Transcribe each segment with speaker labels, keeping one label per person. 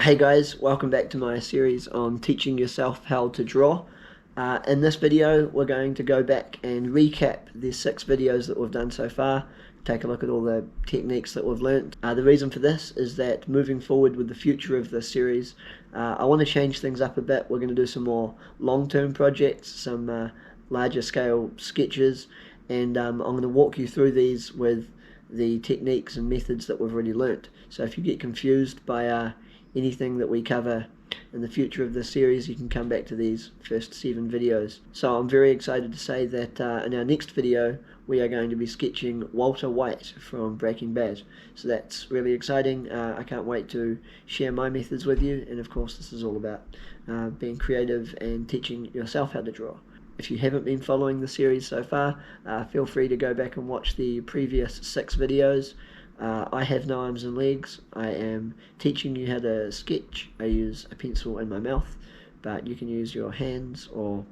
Speaker 1: Hey guys, welcome back to my series on teaching yourself how to draw. In this video, we're going to go back and recap the 6 videos that we've done so far, take a look at all the techniques that we've learnt. The reason for this is that moving forward with the future of this series, I want to change things up a bit. We're going to do some more long-term projects, some larger scale sketches, and I'm going to walk you through these with the techniques and methods that we've already learnt. So if you get confused by anything that we cover in the future of this series, you can come back to these first 7 videos. So I'm very excited to say that in our next video we are going to be sketching Walter White from Breaking Bad. So that's really exciting. I can't wait to share my methods with you, and of course this is all about being creative and teaching yourself how to draw. If you haven't been following the series so far, feel free to go back and watch the previous 6 videos. I have no arms and legs. I am teaching you how to sketch. I use a pencil in my mouth, but you can use your hands or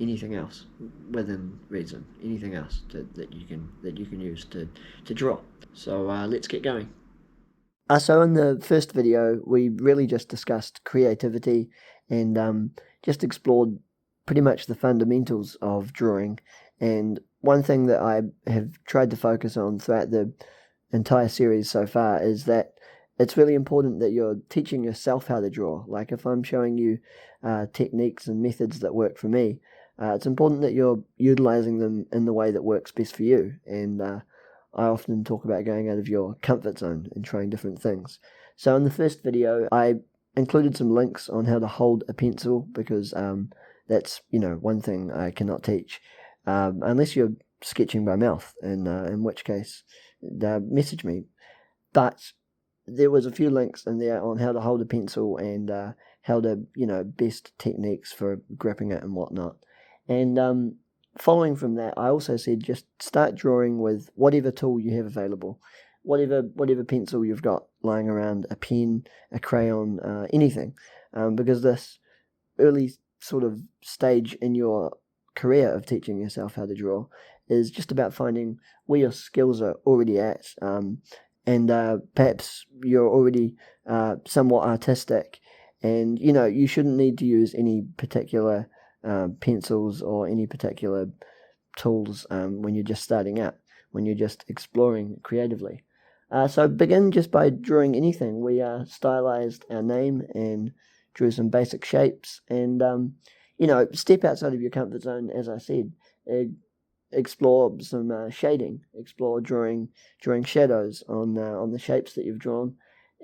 Speaker 1: anything else within reason. Anything else that you can use to draw. So let's get going. So in the first video, we really just discussed creativity and just explored pretty much the fundamentals of drawing. And one thing that I have tried to focus on throughout the entire series so far is that it's really important that you're teaching yourself how to draw. Like if I'm showing you techniques and methods that work for me, it's important that you're utilizing them in the way that works best for you. And I often talk about going out of your comfort zone and trying different things. So in the first video, I included some links on how to hold a pencil because that's one thing I cannot teach unless you're sketching by mouth, in which case message me. But there was a few links in there on how to hold a pencil and how to best techniques for gripping it and whatnot. And following from that, I also said just start drawing with whatever tool you have available, whatever pencil you've got lying around, a pen, a crayon, anything, because this early sort of stage in your career of teaching yourself how to draw is just about finding where your skills are already at, and perhaps you're already somewhat artistic, and you shouldn't need to use any particular pencils or any particular tools when you're just starting out, when you're just exploring creatively. So begin just by drawing anything. We stylized our name and drew some basic shapes, and step outside of your comfort zone, as I said. Explore some shading, explore drawing shadows on the shapes that you've drawn,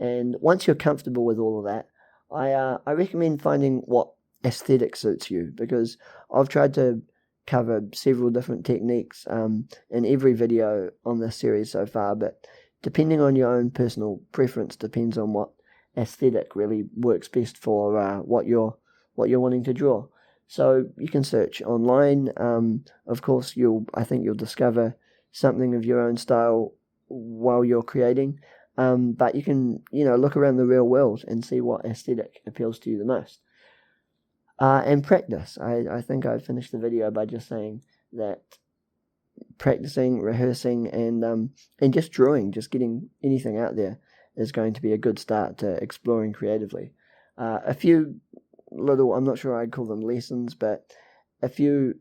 Speaker 1: and once you're comfortable with all of that, I recommend finding what aesthetic suits you, because I've tried to cover several different techniques in every video on this series so far, but depending on your own personal preference depends on what aesthetic really works best for what you're wanting to draw. So you can search online. Of course, I think you'll discover something of your own style while you're creating. But you can, look around the real world and see what aesthetic appeals to you the most. And practice. I think I finished the video by just saying that practicing, rehearsing, and just drawing, just getting anything out there is going to be a good start to exploring creatively. A few little, I'm not sure I'd call them lessons, but a few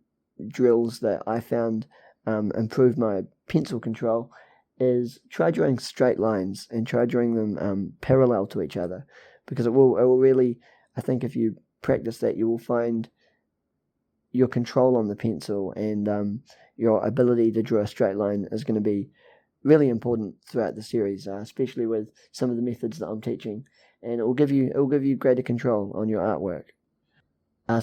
Speaker 1: drills that I found improve my pencil control is try drawing straight lines and try drawing them parallel to each other, because it will really, I think if you practice that, you will find your control on the pencil and your ability to draw a straight line is going to be really important throughout the series, especially with some of the methods that I'm teaching, and it will give you greater control on your artwork.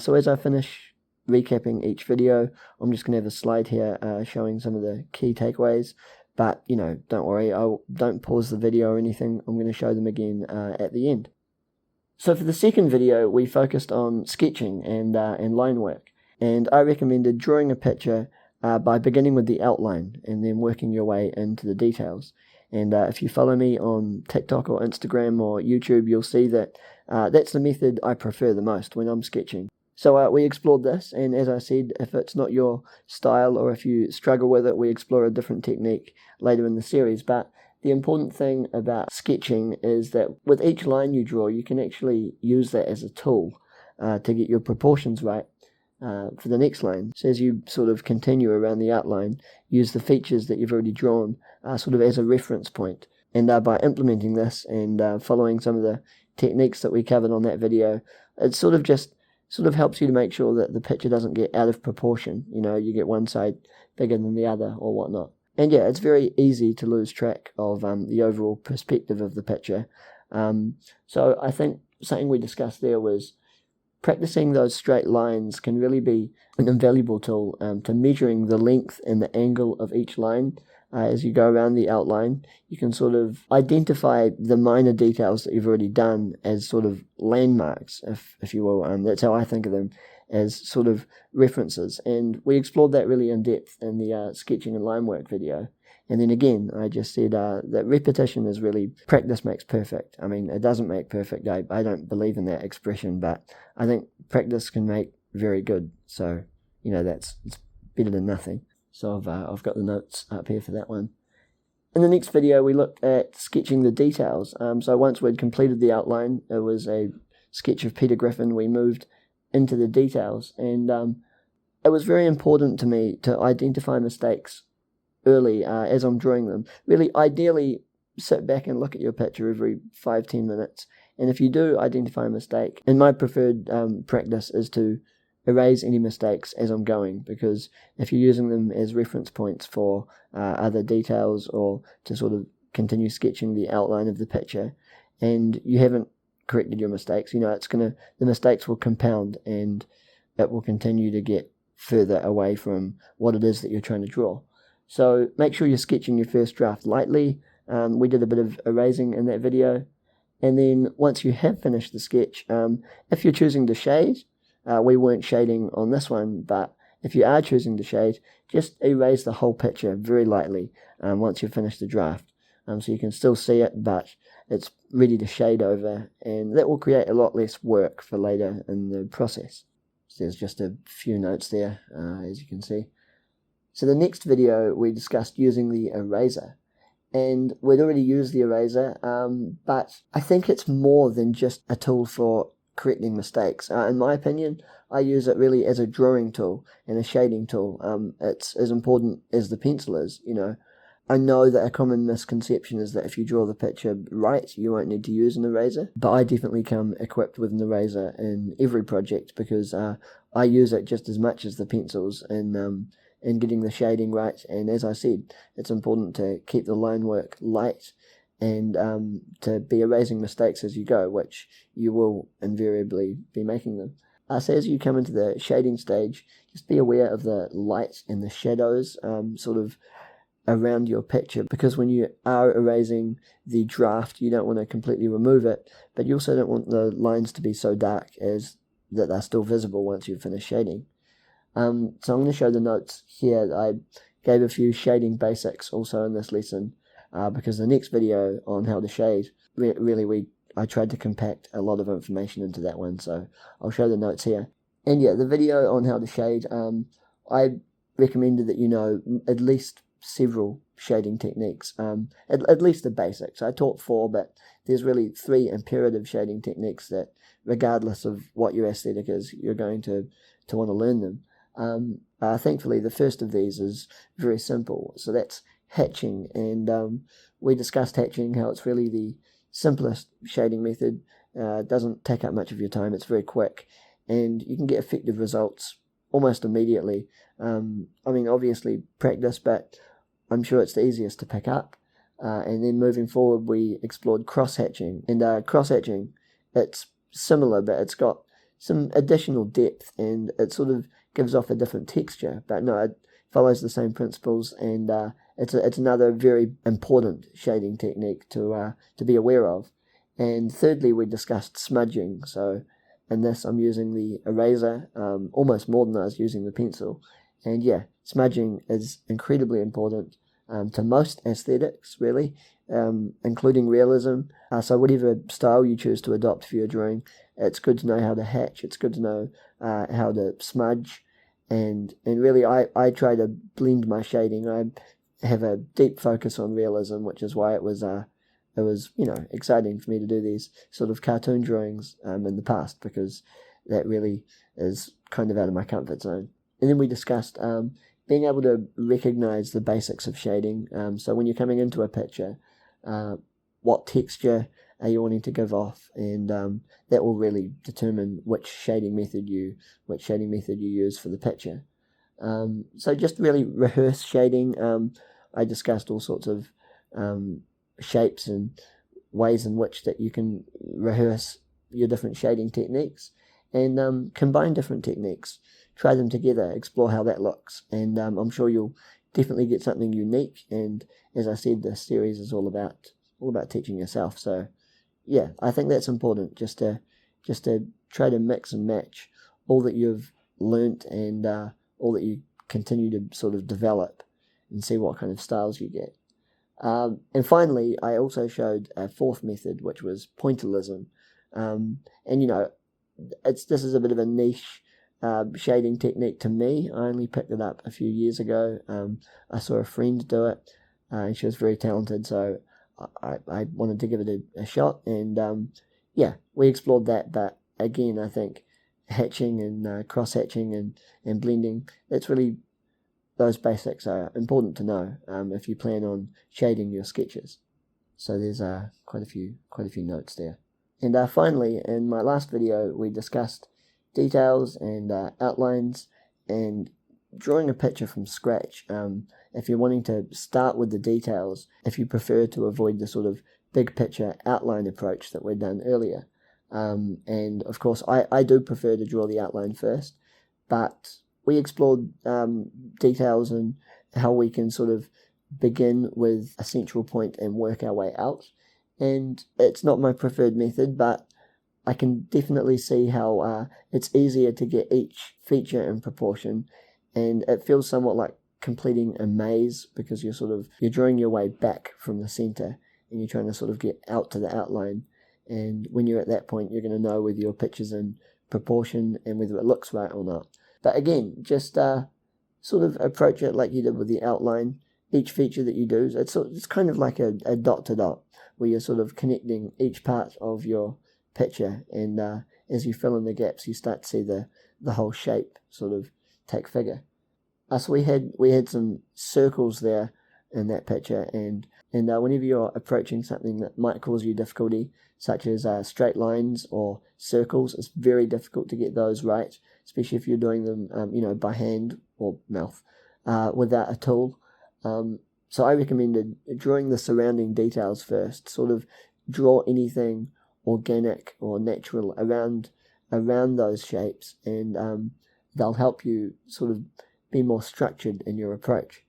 Speaker 1: So as I finish recapping each video, I'm just going to have a slide here showing some of the key takeaways, but don't worry, don't pause the video or anything. I'm going to show them again at the end. So for the second video, we focused on sketching and line work, and I recommended drawing a picture by beginning with the outline and then working your way into the details. And if you follow me on TikTok or Instagram or YouTube, you'll see that that's the method I prefer the most when I'm sketching. So we explored this, and as I said, if it's not your style or if you struggle with it, we explore a different technique later in the series. But the important thing about sketching is that with each line you draw, you can actually use that as a tool to get your proportions right for the next line. So as you sort of continue around the outline, use the features that you've already drawn sort of as a reference point. And by implementing this and following some of the techniques that we covered on that video, it sort of helps you to make sure that the picture doesn't get out of proportion. You know, you get one side bigger than the other or whatnot. And yeah, it's very easy to lose track of the overall perspective of the picture. So I think something we discussed there was practicing those straight lines can really be an invaluable tool to measuring the length and the angle of each line. As you go around the outline, you can sort of identify the minor details that you've already done as sort of landmarks, if you will. That's how I think of them, as sort of references. And we explored that really in depth in the sketching and line work video. And then again, I just said that repetition is really, practice makes perfect. I mean, it doesn't make perfect. I don't believe in that expression, but I think practice can make very good. So, you know, it's better than nothing. So I've got the notes up here for that one. In the next video, we looked at sketching the details. So once we'd completed the outline, it was a sketch of Peter Griffin, we moved into the details. And it was very important to me to identify mistakes early as I'm drawing them. Really, ideally, sit back and look at your picture every 5-10 minutes. And if you do identify a mistake, and my preferred practice is to erase any mistakes as I'm going, because if you're using them as reference points for other details or to sort of continue sketching the outline of the picture, and you haven't corrected your mistakes, you know, the mistakes will compound and it will continue to get further away from what it is that you're trying to draw. So make sure you're sketching your first draft lightly. We did a bit of erasing in that video. And then once you have finished the sketch, if you're choosing to shade, we weren't shading on this one, but if you are choosing to shade, just erase the whole picture very lightly once you've finished the draft. So you can still see it, but it's ready to shade over, and that will create a lot less work for later in the process. So there's just a few notes there, as you can see. So the next video, we discussed using the eraser. And we'd already used the eraser, but I think it's more than just a tool for correcting mistakes. In my opinion, I use it really as a drawing tool and a shading tool. It's as important as the pencil is, you know. I know that a common misconception is that if you draw the picture right, you won't need to use an eraser, but I definitely come equipped with an eraser in every project because I use it just as much as the pencils in getting the shading right. And as I said, it's important to keep the line work light and to be erasing mistakes as you go, which you will invariably be making them. So as you come into the shading stage, just be aware of the light and the shadows sort of around your picture, because when you are erasing the draft, you don't want to completely remove it, but you also don't want the lines to be so dark as that they're still visible once you've finished shading. So I'm going to show the notes here. I gave a few shading basics also in this lesson, because the next video on how to shade, I tried to compact a lot of information into that one, so I'll show the notes here. And yeah, the video on how to shade, I recommended that you know at least several shading techniques, at least the basics. I taught 4, but there's really 3 imperative shading techniques that, regardless of what your aesthetic is, you're going to want to learn them. Thankfully, the first of these is very simple, so that's hatching, and we discussed hatching, how it's really the simplest shading method. Doesn't take up much of your time, it's very quick, and you can get effective results almost immediately. I mean, obviously practice, but I'm sure it's the easiest to pick up. And then moving forward, we explored cross-hatching, and cross-hatching, it's similar, but it's got some additional depth, and it sort of gives off a different texture, but no, it follows the same principles, and it's another very important shading technique to be aware of. And thirdly, we discussed smudging. So in this, I'm using the eraser almost more than I was using the pencil. And yeah, smudging is incredibly important to most aesthetics, really, including realism. So whatever style you choose to adopt for your drawing, it's good to know how to hatch, it's good to know how to smudge, and really I try to blend my shading. have a deep focus on realism, which is why it was exciting for me to do these sort of cartoon drawings in the past, because that really is kind of out of my comfort zone. And then we discussed being able to recognize the basics of shading. So when you're coming into a picture, what texture are you wanting to give off, and that will really determine which shading method you use for the picture. So just really rehearse shading. I discussed all sorts of shapes and ways in which that you can rehearse your different shading techniques, and combine different techniques, try them together, explore how that looks, and I'm sure you'll definitely get something unique. And as I said, this series is all about teaching yourself. So yeah, I think that's important, just to try to mix and match all that you've learnt and all that you continue to sort of develop, and see what kind of styles you get. And finally, I also showed a fourth method, which was pointillism. And this is a bit of a niche shading technique to me. I only picked it up a few years ago. I saw a friend do it, and she was very talented, so I wanted to give it a shot. And we explored that. But again, I think hatching and cross-hatching and blending, that's really, those basics are important to know if you plan on shading your sketches. So there's quite a few notes there. And finally, in my last video, we discussed details and outlines and drawing a picture from scratch. If you're wanting to start with the details, if you prefer to avoid the sort of big picture outline approach that we'd done earlier. And of course, I do prefer to draw the outline first, but we explored details and how we can sort of begin with a central point and work our way out. And it's not my preferred method, but I can definitely see how it's easier to get each feature in proportion, and it feels somewhat like completing a maze, because you're drawing your way back from the center, and you're trying to sort of get out to the outline. And when you're at that point, you're going to know whether your picture's in proportion and whether it looks right or not. But again, just sort of approach it like you did with the outline. Each feature that you do, it's kind of like a dot to dot, where you're sort of connecting each part of your picture, and as you fill in the gaps, you start to see the whole shape sort of take figure. So we had some circles there in that picture, and whenever you're approaching something that might cause you difficulty, such as straight lines or circles, it's very difficult to get those right, especially if you're doing them by hand or mouth without a tool. So I recommended drawing the surrounding details first. Sort of draw anything organic or natural around those shapes, and they'll help you sort of be more structured in your approach.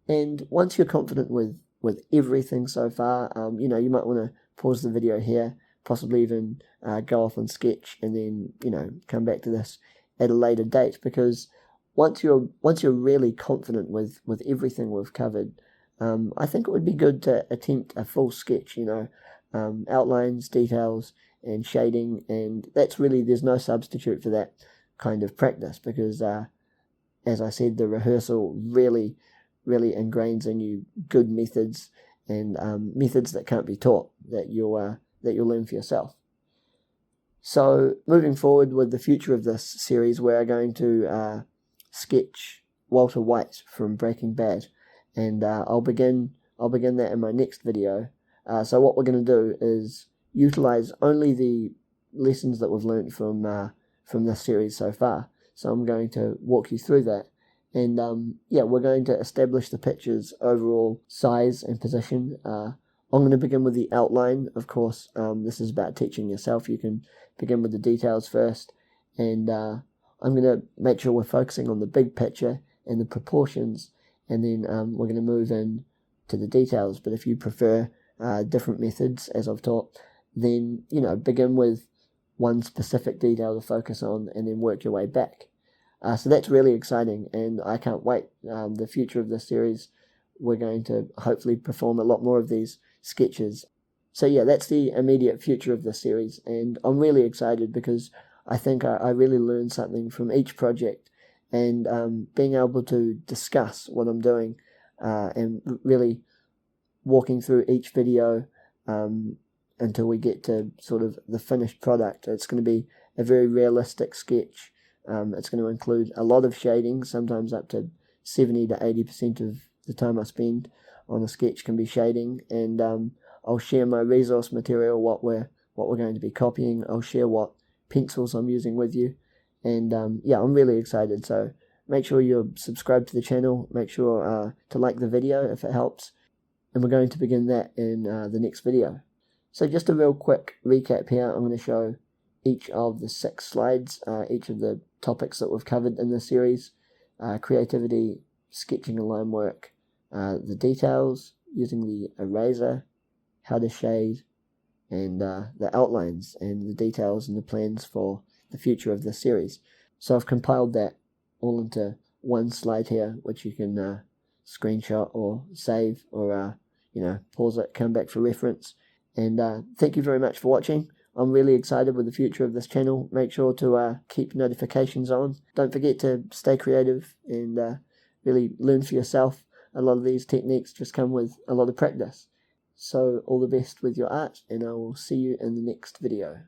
Speaker 1: And once you're confident with everything so far, you might want to pause the video here, possibly even go off and sketch, and then come back to this at a later date, because once you're really confident with everything we've covered, I think it would be good to attempt a full sketch, outlines, details, and shading. And that's really, there's no substitute for that kind of practice, because as I said, the rehearsal really ingrains in you good methods, and methods that can't be taught, that you'll learn for yourself. So moving forward with the future of this series, we're going to sketch Walter White from Breaking Bad, and I'll begin that in my next video. So what we're going to do is utilize only the lessons that we've learned from this series so far. So I'm going to walk you through that, and we're going to establish the picture's overall size and position. I'm going to begin with the outline. Of course, this is about teaching yourself. You can begin with the details first, and I'm going to make sure we're focusing on the big picture and the proportions, and then we're going to move in to the details. But if you prefer different methods, as I've taught, then begin with one specific detail to focus on, and then work your way back. So that's really exciting, and I can't wait. The future of this series, we're going to hopefully perform a lot more of these sketches. So yeah, that's the immediate future of this series, and I'm really excited because I think I really learned something from each project, and being able to discuss what I'm doing and really walking through each video until we get to sort of the finished product. It's going to be a very realistic sketch. It's going to include a lot of shading, sometimes up to 70 to 80% of the time I spend on a sketch can be shading, and I'll share my resource material, what we're going to be copying. I'll share what pencils I'm using with you, and yeah, I'm really excited. So make sure you're subscribed to the channel, make sure to like the video if it helps, and we're going to begin that in the next video. So just a real quick recap here. I'm going to show each of the 6 slides, each of the topics that we've covered in this series: creativity, sketching and line work, the details, using the eraser, how to shade, and the outlines and the details and the plans for the future of this series. So I've compiled that all into one slide here, which you can screenshot or save, or pause it, come back for reference. And thank you very much for watching. I'm really excited with the future of this channel. Make sure to keep notifications on. Don't forget to stay creative and really learn for yourself. A lot of these techniques just come with a lot of practice. So all the best with your art, and I will see you in the next video.